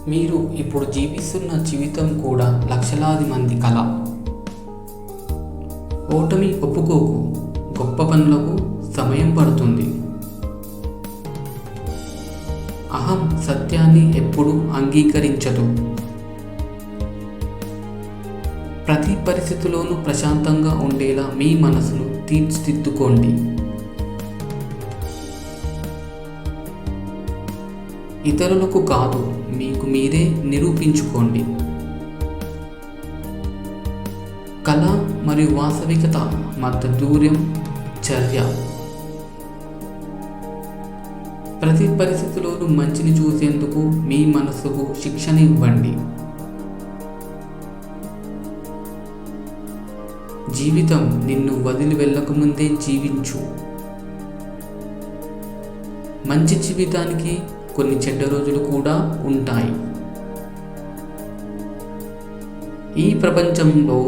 మీరు ఇప్పుడు జీవిస్తున్న జీవితం కూడా లక్షలాది మంది కల. ఓటమి ఒప్పుకోకు, గొప్ప పనులకు సమయం పడుతుంది. అహం సత్యాన్ని ఎప్పుడు అంగీకరించదు. ప్రతి పరిస్థితిలోనూ ప్రశాంతంగా ఉండేలా మీ మనసును తీర్చిదిద్దుకోండి. ఇతరులకు కాదు, మీకు మీరే నిరూపించుకోండి. కళ మరియు వాస్తవికత మధ్య దూరం చర్య. ప్రతి పరిస్థితిలోనూ మంచిని చూసేందుకు మీ మనసుకు శిక్షణ ఇవ్వండి. జీవితం నిన్ను వదిలి వెళ్ళకముందే జీవించు. మంచి జీవితానికి కొన్ని చెడ్డ రోజులు కూడా ఉంటాయి. ఈ ప్రపంచంలో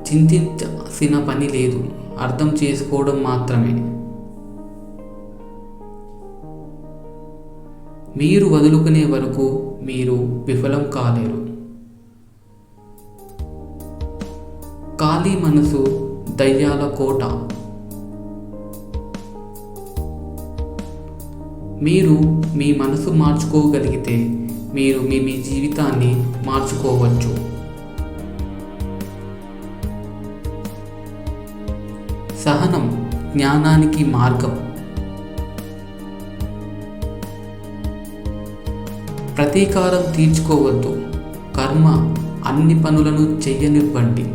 చింతించాల్సిన పని లేదు, అర్థం చేసుకోవడం మాత్రమే. మీరు వదులుకునే వరకు మీరు విఫలం కాలేరు. ఖాళీ మనసు దయ్యాల కోట. మీరు మీ మనసు మార్చుకోగలిగితే మీరు మీ జీవితాన్ని మార్చుకోవచ్చు. సహనం జ్ఞానానికి మార్గం. ప్రతీకారం తీర్చుకోవద్దు. కర్మ అన్ని పనులను చెయ్యనివ్వండి.